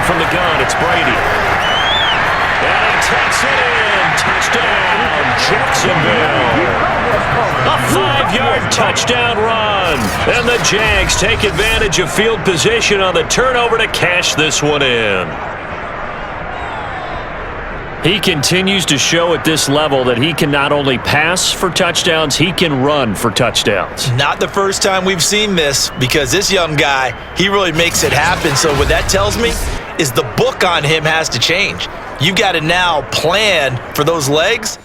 From the gun, it's Brady. And he takes it in. Touchdown, Jacksonville. A 5-yard touchdown run. And the Jags take advantage of field position on the turnover to cash this one in. He continues to show at this level that he can not only pass for touchdowns, he can run for touchdowns. Not the first time we've seen this, because this young guy, he really makes it happen. So what that tells me is the book on him has to change. You've got to now plan for those legs.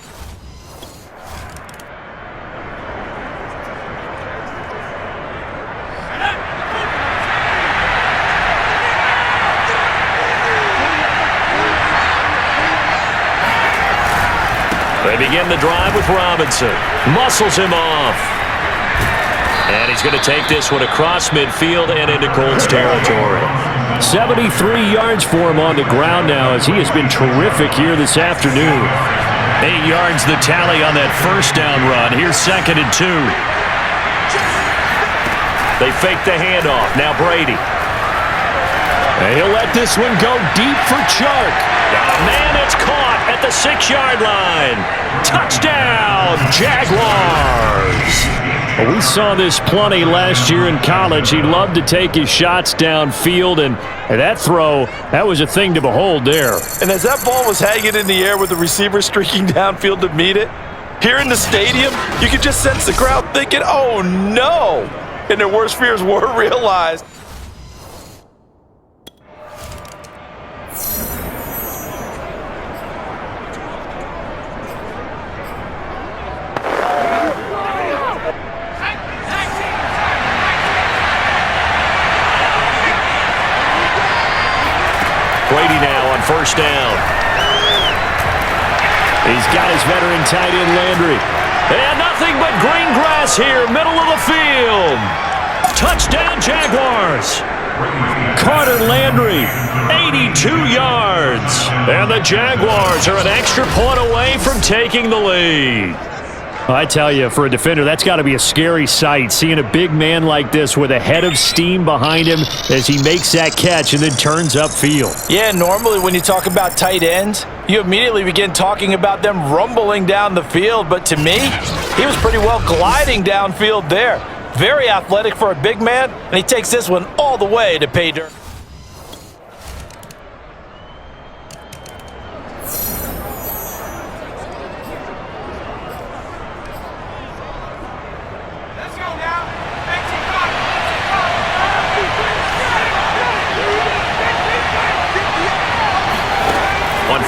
They begin the drive with Robinson. Muscles him off. And he's going to take this one across midfield and into Colts territory. 73 yards for him on the ground now, as he has been terrific here this afternoon. 8 yards the tally on that first down run. Here's 2nd and 2. They fake the handoff. Now Brady. And he'll let this one go deep for Chark. Man, it's caught at the 6-yard line. Touchdown, Jaguars. Well, we saw this plenty last year in college. He loved to take his shots downfield, and that throw, that was a thing to behold there. And as that ball was hanging in the air with the receiver streaking downfield to meet it, here in the stadium, you could just sense the crowd thinking, oh no! And their worst fears were realized. Brady now on first down. He's got his veteran tight end Landry. And nothing but green grass here, middle of the field. Touchdown Jaguars. Carter Landry, 82 yards. And the Jaguars are an extra point away from taking the lead. I tell you, for a defender, that's got to be a scary sight, seeing a big man like this with a head of steam behind him as he makes that catch and then turns upfield. Yeah, normally when you talk about tight ends, you immediately begin talking about them rumbling down the field. But to me, he was pretty well gliding downfield there. Very athletic for a big man, and he takes this one all the way to pay dirt.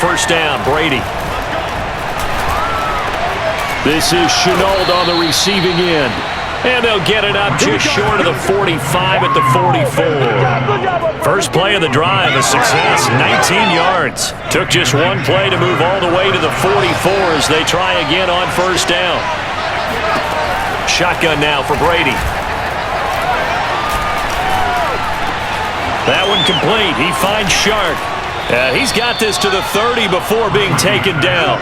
First down, Brady. This is Chenault on the receiving end. And they'll get it up just short of the 45 at the 44. First play of the drive, a success, 19 yards. Took just one play to move all the way to the 44 as they try again on first down. Shotgun now for Brady. That one complete. He finds Shark. He's got this to the 30 before being taken down.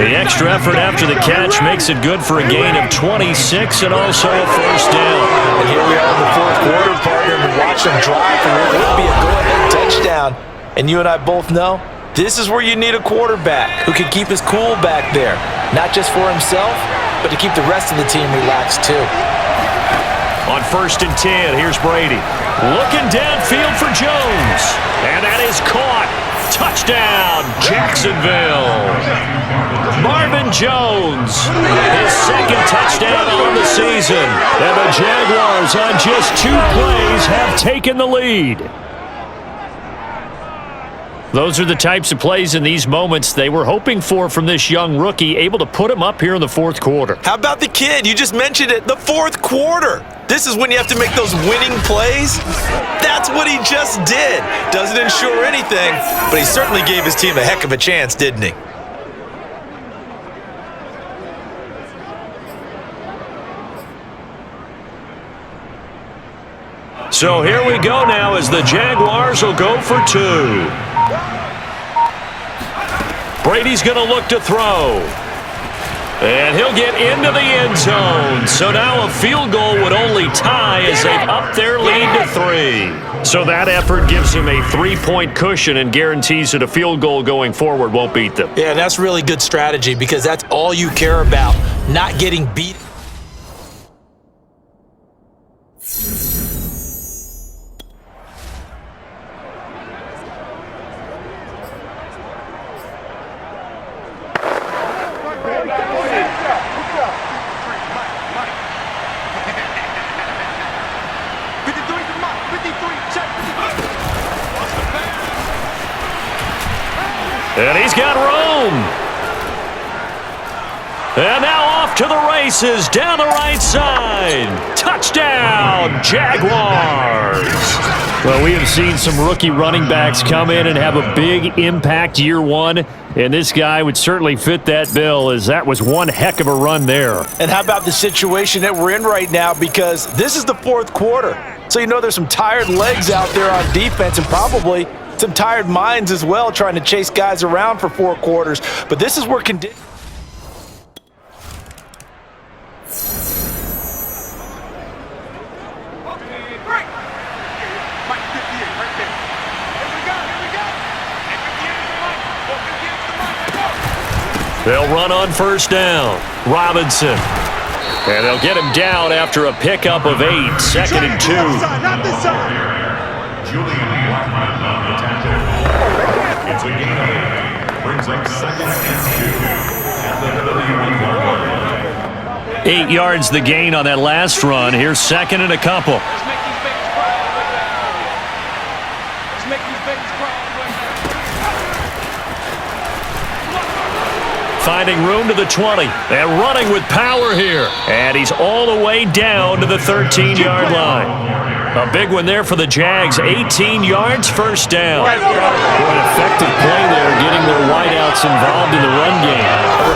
The extra effort after the catch makes it good for a gain of 26 and also a first down. And here we are in the fourth quarter, partner, and watch them drive for what would be a go-ahead touchdown. And you and I both know This is where you need a quarterback who can keep his cool back there. Not just for himself, but to keep the rest of the team relaxed too. On 1st and 10, here's Brady. Looking downfield for Jones. And that is caught. Touchdown, Jacksonville. Marvin Jones, his second touchdown on the season. And the Jaguars on just 2 plays have taken the lead. Those are the types of plays in these moments they were hoping for from this young rookie, able to put him up here in the 4th quarter. How about the kid? You just mentioned it, the 4th quarter. This is when you have to make those winning plays. That's what he just did. Doesn't ensure anything, but he certainly gave his team a heck of a chance, didn't he? So here we go now as the Jaguars will go for 2. Brady's going to look to throw. And he'll get into the end zone. So now a field goal would only tie as they've upped their lead to 3. So that effort gives him a 3-point cushion and guarantees that a field goal going forward won't beat them. Yeah, that's really good strategy because that's all you care about, not getting beat. And he's got room. And now off to the races down the right side. Touchdown, Jaguars. Well, we have seen some rookie running backs come in and have a big impact year 1. And this guy would certainly fit that bill, as that was one heck of a run there. And how about the situation that we're in right now? Because this is the 4th quarter. So you know there's some tired legs out there on defense and probably some tired minds as well trying to chase guys around for 4 quarters. But this is where conditions. They'll run on 1st down. Robinson. And they'll get him down after a pickup of 8. 2nd and 2. Not this side. It's a gain of 8. Brings up 2nd and 2. 8 yards the gain on that last run. Here's 2nd and a couple. Finding room to the 20 and running with power here. And he's all the way down to the 13-yard line. A big one there for the Jags. 18 yards, 1st down. An effective play there, getting their wideouts involved in the run game.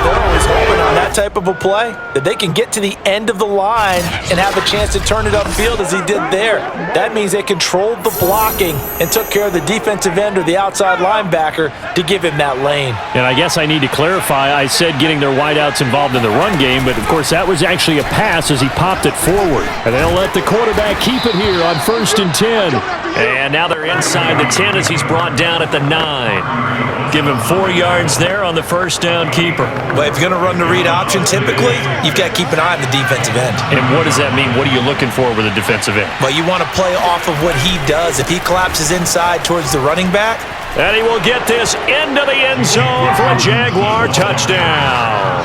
They're always hoping on that type of a play that they can get to the end of the line and have a chance to turn it upfield as he did there. That means they controlled the blocking and took care of the defensive end or the outside linebacker to give him that lane. And I guess I need to clarify, I said getting their wideouts involved in the run game, but of course that was actually a pass as he popped it forward. And they'll let the quarterback keep it here on 1st and 10. And now they're inside the 10 as he's brought down at the 9. Give him 4 yards there on the 1st down keeper. But if you're going to run the read option, typically, you've got to keep an eye on the defensive end. And what does that mean? What are you looking for with a defensive end? But you want to play off of what he does. If he collapses inside towards the running back. And he will get this into the end zone for a Jaguar touchdown.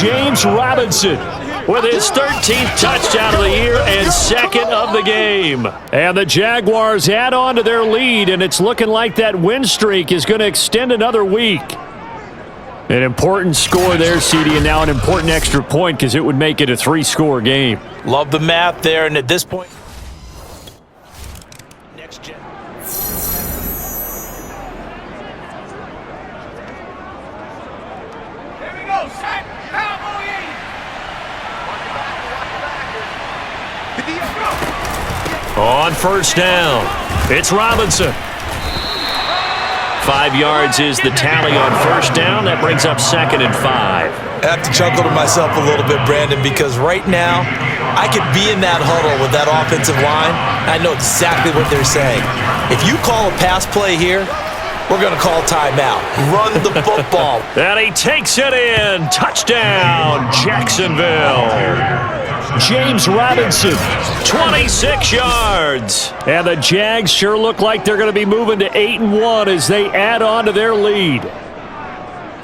James Robinson with his 13th touchdown of the year and 2nd of the game. And the Jaguars add on to their lead, and it's looking like that win streak is going to extend another week. An important score there, CD, and now an important extra point because it would make it a 3-score game. Love the math there, and at this point, next gen. Here we go, set, cowboy in. On 1st down, it's Robinson. 5 yards is the tally on 1st down. That brings up 2nd and 5. I have to chuckle to myself a little bit, Brandon, because right now I could be in that huddle with that offensive line. I know exactly what they're saying. If you call a pass play here, We're going to call timeout. Run the football. And he takes it in. Touchdown, Jacksonville. James Robinson, 26 yards. And the Jags sure look like they're going to be moving to 8-1 as they add on to their lead.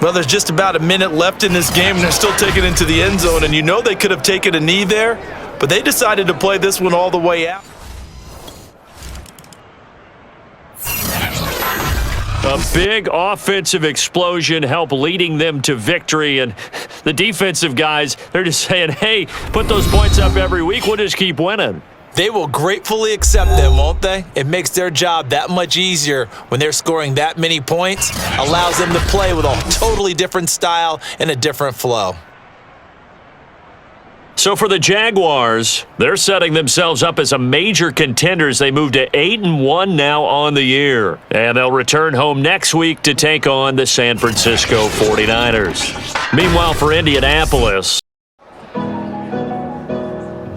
Well, there's just about a minute left in this game, and they're still taking it into the end zone. And you know they could have taken a knee there, but they decided to play this one all the way out. A big offensive explosion helped leading them to victory, and the defensive guys, they're just saying, hey, put those points up every week, we'll just keep winning. They will gratefully accept them, won't they? It makes their job that much easier when they're scoring that many points, allows them to play with a totally different style and a different flow. So for the Jaguars, they're setting themselves up as a major contender as they move to 8-1 now on the year. And they'll return home next week to take on the San Francisco 49ers. Meanwhile, for Indianapolis,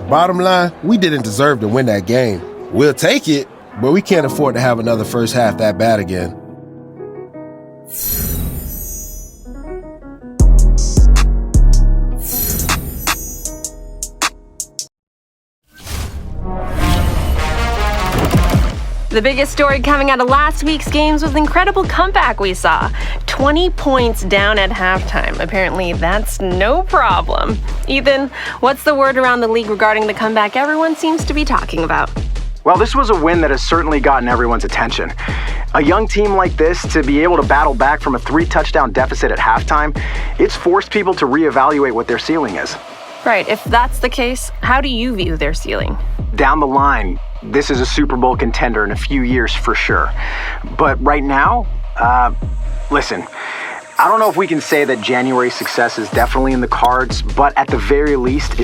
bottom line, we didn't deserve to win that game. We'll take it, but we can't afford to have another first half that bad again. The biggest story coming out of last week's games was the incredible comeback we saw. 20 points down at halftime. Apparently, that's no problem. Ethan, what's the word around the league regarding the comeback everyone seems to be talking about? Well, this was a win that has certainly gotten everyone's attention. A young team like this, to be able to battle back from a 3-touchdown deficit at halftime, it's forced people to reevaluate what their ceiling is. Right, if that's the case, how do you view their ceiling? Down the line, this is a Super Bowl contender in a few years for sure. But right now, listen, I don't know if we can say that January's success is definitely in the cards, but at the very least,